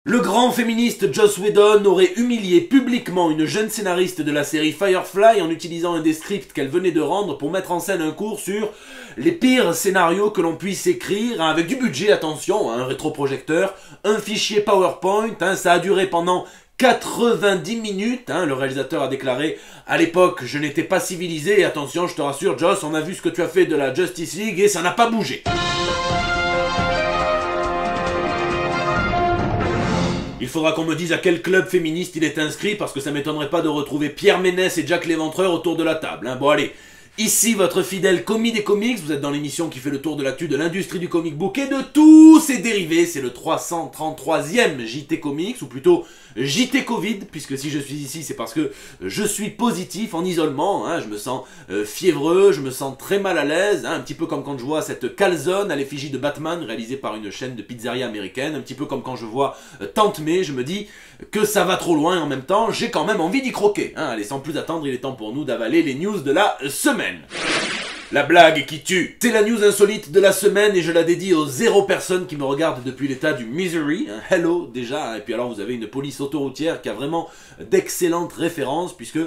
Le grand féministe Joss Whedon aurait humilié publiquement une jeune scénariste de la série Firefly en utilisant un des scripts qu'elle venait de rendre pour mettre en scène un cours sur les pires scénarios que l'on puisse écrire, avec du budget, attention, un rétroprojecteur, un fichier PowerPoint, ça a duré pendant 90 minutes, le réalisateur a déclaré « À l'époque, je n'étais pas civilisé, et attention, je te rassure, Joss, on a vu ce que tu as fait de la Justice League et ça n'a pas bougé. » Il faudra qu'on me dise à quel club féministe il est inscrit, parce que ça m'étonnerait pas de retrouver Pierre Ménès et Jack l'Éventreur autour de la table. Bon allez, ici votre fidèle commis des comics, vous êtes dans l'émission qui fait le tour de l'actu de l'industrie du comic book et de tous ses dérivés, c'est le 333e JT Comics, ou plutôt JT Covid, puisque si je suis ici c'est parce que je suis positif en isolement, je me sens fiévreux, je me sens très mal à l'aise, un petit peu comme quand je vois cette calzone à l'effigie de Batman réalisée par une chaîne de pizzeria américaine, un petit peu comme quand je vois Tante May, je me dis que ça va trop loin et en même temps j'ai quand même envie d'y croquer. Allez, sans plus attendre, il est temps pour nous d'avaler les news de la semaine. La blague qui tue. C'est la news insolite de la semaine et je la dédie aux 0 personnes qui me regardent depuis l'état du Misery. Hello déjà, et puis alors vous avez une police autoroutière qui a vraiment d'excellentes références puisque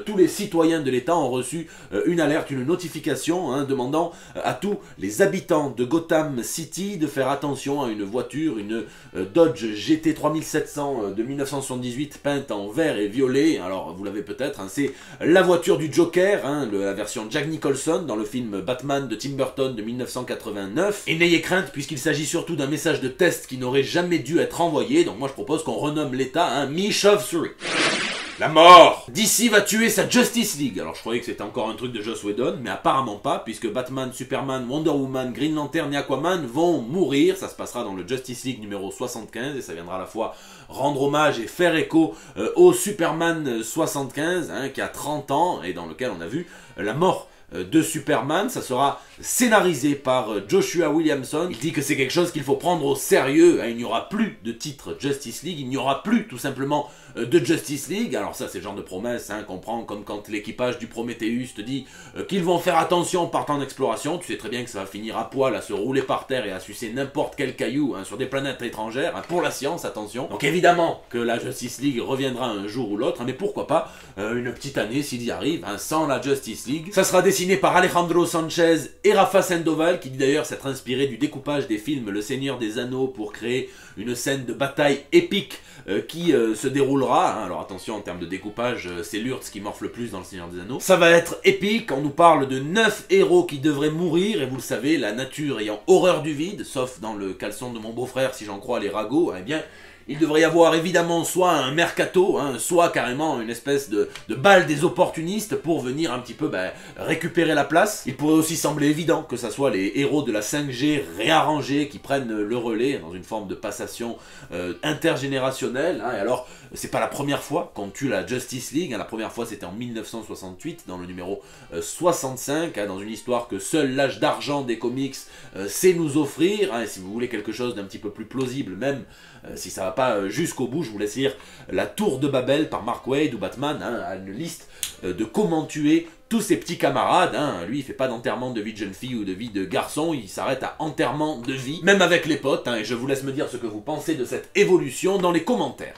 tous les citoyens de l'état ont reçu une alerte, une notification demandant à tous les habitants de Gotham City de faire attention à une voiture, une Dodge GT 3700 de 1978 peinte en vert et violet. Alors vous l'avez peut-être, c'est la voiture du Joker, la version Jack Nicholson dans le film Batman de Tim Burton de 1989. Et n'ayez crainte puisqu'il s'agit surtout d'un message de test qui n'aurait jamais dû être envoyé, donc moi je propose qu'on renomme l'état Mish of Surrey. La mort! DC va tuer sa Justice League. Alors je croyais que c'était encore un truc de Joss Whedon, mais apparemment pas, puisque Batman, Superman, Wonder Woman, Green Lantern et Aquaman vont mourir. Ça se passera dans le Justice League numéro 75, et ça viendra à la fois rendre hommage et faire écho au Superman 75, qui a 30 ans, et dans lequel on a vu la mort de Superman. Ça sera scénarisé par Joshua Williamson. Il dit que c'est quelque chose qu'il faut prendre au sérieux. Il n'y aura plus de titre Justice League, il n'y aura plus tout simplement de Justice League. Alors ça c'est le genre de promesse qu'on prend comme quand l'équipage du Prometheus te dit qu'ils vont faire attention en partant d'exploration. Tu sais très bien que ça va finir à poil, à se rouler par terre et à sucer n'importe quel caillou sur des planètes étrangères, pour la science, attention. Donc évidemment que la Justice League reviendra un jour ou l'autre, mais pourquoi pas une petite année s'il y arrive, sans la Justice League. Ça sera dessiné par Alejandro Sanchez et Rafa Sandoval, qui dit d'ailleurs s'être inspiré du découpage des films Le Seigneur des Anneaux pour créer une scène de bataille épique qui se déroulera. Alors attention, en termes de découpage, c'est Lurtz qui morfle le plus dans Le Seigneur des Anneaux. Ça va être épique, on nous parle de 9 héros qui devraient mourir, et vous le savez, la nature ayant horreur du vide, sauf dans le caleçon de mon beau-frère si j'en crois les ragots, eh bien il devrait y avoir évidemment soit un mercato, soit carrément une espèce de balle des opportunistes pour venir un petit peu récupérer la place. Il pourrait aussi sembler évident que ça soit les héros de la 5G réarrangés qui prennent le relais dans une forme de passation intergénérationnelle. Et alors, c'est pas la première fois qu'on tue la Justice League. La première fois c'était en 1968 dans le numéro 65, dans une histoire que seul l'âge d'argent des comics sait nous offrir. Et si vous voulez quelque chose d'un petit peu plus plausible, même si ça va pas jusqu'au bout, je vous laisse lire La Tour de Babel par Mark Waid, où Batman a une liste de comment tuer tous ses petits camarades. Lui il fait pas d'enterrement de vie de jeune fille ou de vie de garçon, il s'arrête à enterrement de vie, même avec les potes, et je vous laisse me dire ce que vous pensez de cette évolution dans les commentaires.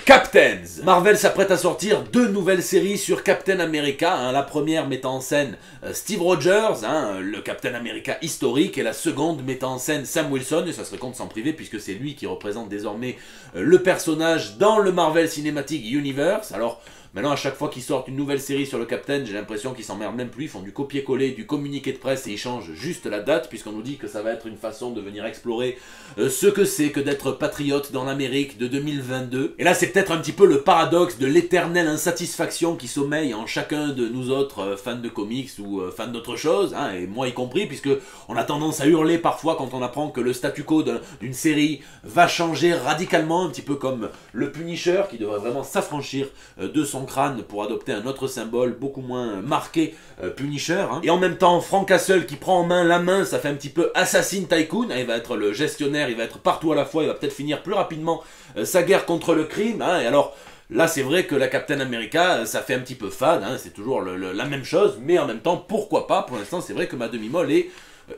Captains. Marvel s'apprête à sortir 2 nouvelles séries sur Captain America, la première mettant en scène Steve Rogers, le Captain America historique, et la seconde mettant en scène Sam Wilson, et ça serait con de s'en priver puisque c'est lui qui représente désormais le personnage dans le Marvel Cinematic Universe. Alors maintenant, à chaque fois qu'ils sortent une nouvelle série sur le Captain, j'ai l'impression qu'ils s'emmerdent même plus, ils font du copier-coller, du communiqué de presse et ils changent juste la date, puisqu'on nous dit que ça va être une façon de venir explorer ce que c'est que d'être patriote dans l'Amérique de 2022. Et là, c'est peut-être un petit peu le paradoxe de l'éternelle insatisfaction qui sommeille en chacun de nous autres fans de comics ou fans d'autre chose, et moi y compris, puisque on a tendance à hurler parfois quand on apprend que le statu quo d'une série va changer radicalement, un petit peu comme le Punisher, qui devrait vraiment s'affranchir de son crâne pour adopter un autre symbole beaucoup moins marqué, Punisher. Et en même temps, Frank Castle qui prend en main la main, ça fait un petit peu Assassin Tycoon. Il va être le gestionnaire, il va être partout à la fois, il va peut-être finir plus rapidement sa guerre contre le crime. Et alors, là c'est vrai que la Captain America, ça fait un petit peu fade, c'est toujours la même chose, mais en même temps, pourquoi pas. Pour l'instant, c'est vrai que ma demi-molle est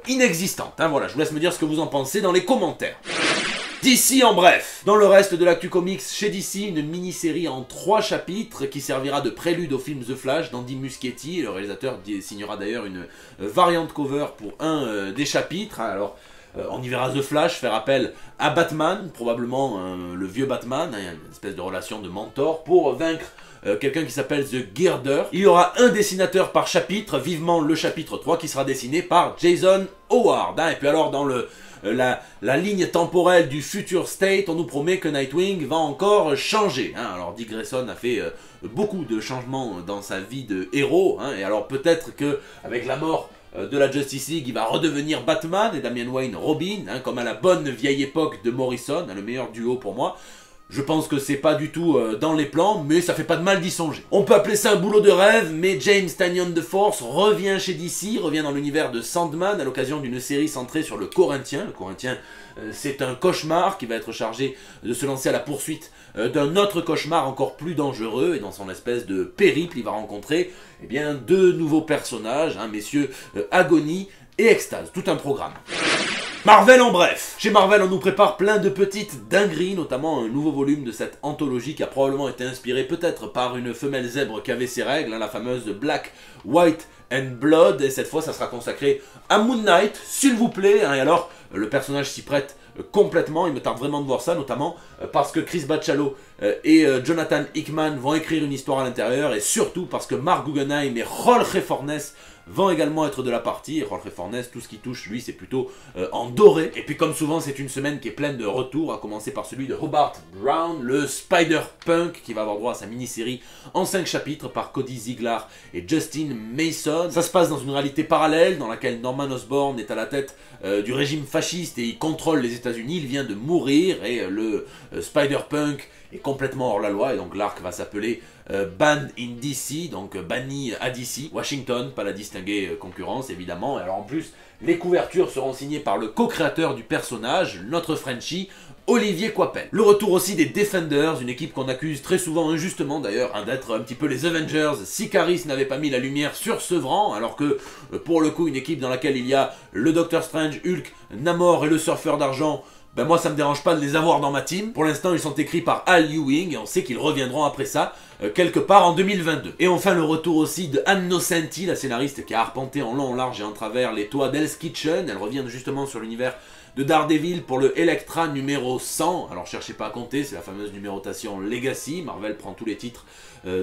inexistante. Voilà, je vous laisse me dire ce que vous en pensez dans les commentaires. DC en bref. Dans le reste de l'actu comics, chez DC, une mini-série en 3 chapitres qui servira de prélude au film The Flash d'Andy Muschietti. Le réalisateur signera d'ailleurs une variante cover pour un des chapitres. Alors, on y verra The Flash faire appel à Batman, probablement le vieux Batman, une espèce de relation de mentor, pour vaincre quelqu'un qui s'appelle The Girder. Il y aura un dessinateur par chapitre, vivement le chapitre 3 qui sera dessiné par Jason Howard. Et puis alors dans la ligne temporelle du Future State, on nous promet que Nightwing va encore changer. Alors Dick Grayson a fait beaucoup de changements dans sa vie de héros, et alors peut-être que avec la mort de la Justice League, il va redevenir Batman et Damian Wayne Robin, comme à la bonne vieille époque de Morrison, le meilleur duo pour moi. Je pense que c'est pas du tout dans les plans, mais ça fait pas de mal d'y songer. On peut appeler ça un boulot de rêve, mais James Tynion de Force revient chez DC, revient dans l'univers de Sandman à l'occasion d'une série centrée sur le Corinthien. Le Corinthien, c'est un cauchemar qui va être chargé de se lancer à la poursuite d'un autre cauchemar encore plus dangereux, et dans son espèce de périple, il va rencontrer deux nouveaux personnages, messieurs Agonie et Extase, tout un programme. Marvel en bref. Chez Marvel, on nous prépare plein de petites dingueries, notamment un nouveau volume de cette anthologie qui a probablement été inspiré peut-être par une femelle zèbre qui avait ses règles, la fameuse Black, White and Blood, et cette fois ça sera consacré à Moon Knight, s'il vous plaît, et alors le personnage s'y prête complètement, il me tarde vraiment de voir ça, notamment parce que Chris Bachalo et Jonathan Hickman vont écrire une histoire à l'intérieur, et surtout parce que Mark Guggenheim et Jorge Fornes vont également être de la partie. Et Jorge Fornes, tout ce qui touche, lui, c'est plutôt en doré. Et puis comme souvent, c'est une semaine qui est pleine de retours, à commencer par celui de Hobart Brown, le Spider-Punk, qui va avoir droit à sa mini-série en 5 chapitres par Cody Ziglar et Justin Mason. Ça se passe dans une réalité parallèle, dans laquelle Norman Osborn est à la tête du régime fasciste et il contrôle les États-Unis. Il vient de mourir et le Spider-Punk est complètement hors la loi, et donc l'arc va s'appeler Banned in DC, donc banni à DC, Washington, pas la distinguée concurrence évidemment. Et alors en plus, les couvertures seront signées par le co-créateur du personnage, notre Frenchie, Olivier Coipel. Le retour aussi des Defenders, une équipe qu'on accuse très souvent injustement d'ailleurs d'être un petit peu les Avengers si Caris n'avait pas mis la lumière sur Sevran, alors que pour le coup une équipe dans laquelle il y a le Docteur Strange, Hulk, Namor et le Surfeur d'Argent, moi ça me dérange pas de les avoir dans ma team. Pour l'instant ils sont écrits par Al Ewing et on sait qu'ils reviendront après ça quelque part en 2022. Et enfin le retour aussi de Ann Nocenti, la scénariste qui a arpenté en long, en large et en travers les toits d'Hell's Kitchen. Elle revient justement sur l'univers de Daredevil pour le Elektra numéro 100. Alors cherchez pas à compter, c'est la fameuse numérotation Legacy. Marvel prend tous les titres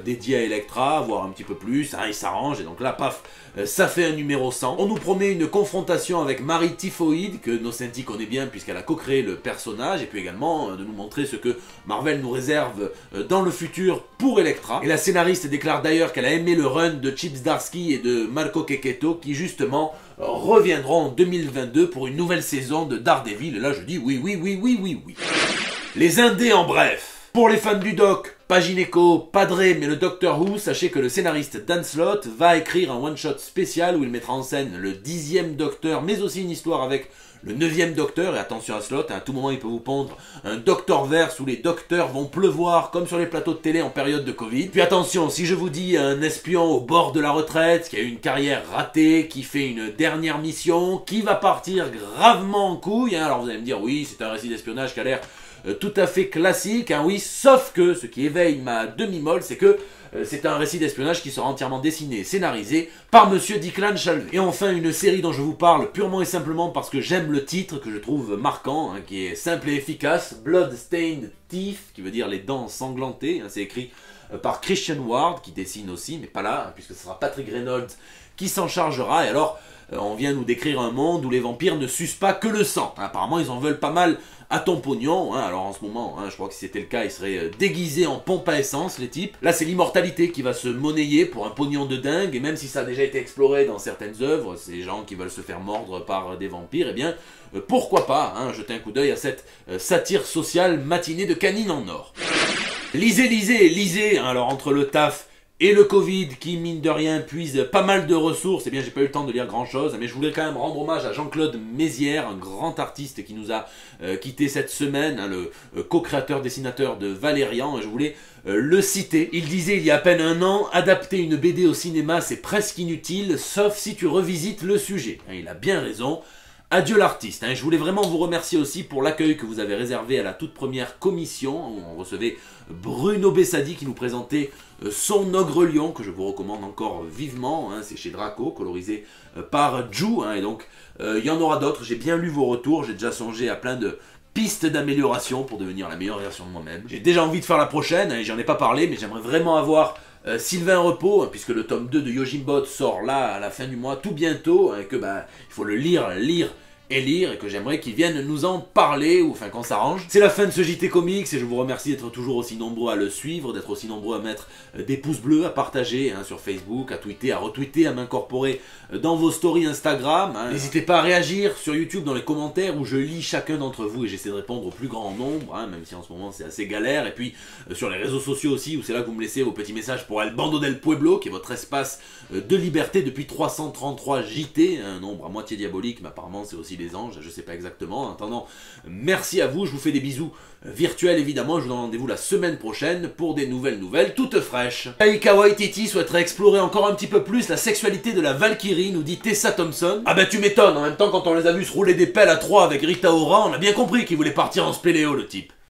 dédiés à Elektra, voire un petit peu plus, il s'arrange, et donc là, paf, ça fait un numéro 100. On nous promet une confrontation avec Marie Typhoïde, que Nocenti connaît bien puisqu'elle a co-créé le personnage, et puis également de nous montrer ce que Marvel nous réserve dans le futur pour Elektra. Et la scénariste déclare d'ailleurs qu'elle a aimé le run de Chip Zdarsky et de Marco Checchetto, qui justement reviendront en 2022 pour une nouvelle saison de Daredevil. Et là je dis oui, oui, oui, oui, oui, oui. Les indés en bref. Pour les fans du doc, pas gynéco, pas Dre, mais le Doctor Who, sachez que le scénariste Dan Slott va écrire un one-shot spécial où il mettra en scène le 10e Docteur, mais aussi une histoire avec le 9e Docteur. Et attention à Slott, à tout moment il peut vous pondre un Doctorverse où les docteurs vont pleuvoir comme sur les plateaux de télé en période de Covid. Puis attention, si je vous dis un espion au bord de la retraite, qui a eu une carrière ratée, qui fait une dernière mission, qui va partir gravement en couille, alors vous allez me dire oui, c'est un récit d'espionnage qui a l'air tout à fait classique, oui, sauf que ce qui éveille ma demi-molle, c'est que c'est un récit d'espionnage qui sera entièrement dessiné et scénarisé par Monsieur Declan Shalvey. Et enfin, une série dont je vous parle purement et simplement parce que j'aime le titre, que je trouve marquant, qui est simple et efficace, Bloodstained Teeth, qui veut dire les dents ensanglantées, c'est écrit par Christian Ward, qui dessine aussi, mais pas là, puisque ce sera Patrick Reynolds qui s'en chargera. Et alors, on vient nous décrire un monde où les vampires ne sucent pas que le sang. Apparemment, ils en veulent pas mal à ton pognon. Alors en ce moment, je crois que si c'était le cas, ils seraient déguisés en pompe à essence, les types. Là, c'est l'immortalité qui va se monnayer pour un pognon de dingue. Et même si ça a déjà été exploré dans certaines œuvres, ces gens qui veulent se faire mordre par des vampires, eh bien, pourquoi pas jeter un coup d'œil à cette satire sociale matinée de canine en or. Lisez, lisez, lisez. Alors entre le taf et le Covid qui, mine de rien, puise pas mal de ressources, eh bien j'ai pas eu le temps de lire grand chose, mais je voulais quand même rendre hommage à Jean-Claude Mézières, un grand artiste qui nous a quitté cette semaine, le co-créateur dessinateur de Valérian, et je voulais le citer. Il disait il y a à peine un an, adapter une BD au cinéma c'est presque inutile, sauf si tu revisites le sujet. Il a bien raison. Adieu l'artiste, hein. Je voulais vraiment vous remercier aussi pour l'accueil que vous avez réservé à la toute première commission, où on recevait Bruno Bessadi qui nous présentait son Ogre Lion, que je vous recommande encore vivement, hein. C'est chez Draco, colorisé par Ju, hein. Et donc il y en aura d'autres, j'ai bien lu vos retours, j'ai déjà songé à plein de pistes d'amélioration pour devenir la meilleure version de moi-même. J'ai déjà envie de faire la prochaine, hein, j'en ai pas parlé, mais j'aimerais vraiment avoir Sylvain Repos, puisque le tome 2 de Yojimbot sort là à la fin du mois, tout bientôt, et que il faut le lire et lire, et que j'aimerais qu'ils viennent nous en parler, ou enfin qu'on s'arrange. C'est la fin de ce JT Comics, et je vous remercie d'être toujours aussi nombreux à le suivre, d'être aussi nombreux à mettre des pouces bleus, à partager sur Facebook, à tweeter, à retweeter, à m'incorporer dans vos stories Instagram. N'hésitez pas à réagir sur YouTube dans les commentaires, où je lis chacun d'entre vous, et j'essaie de répondre au plus grand nombre, même si en ce moment c'est assez galère, et puis sur les réseaux sociaux aussi, où c'est là que vous me laissez vos petits messages pour El Bando del Pueblo, qui est votre espace de liberté depuis 333 JT, un nombre à moitié diabolique, mais apparemment c'est aussi les anges, je sais pas exactement. En attendant, merci à vous, je vous fais des bisous virtuels évidemment, je vous donne rendez-vous la semaine prochaine pour des nouvelles toutes fraîches. Taika Waititi souhaiterait explorer encore un petit peu plus la sexualité de la Valkyrie, nous dit Tessa Thompson. Ah tu m'étonnes, en même temps quand on les a vus se rouler des pelles à 3 avec Rita Ora, on a bien compris qu'il voulait partir en spéléo le type.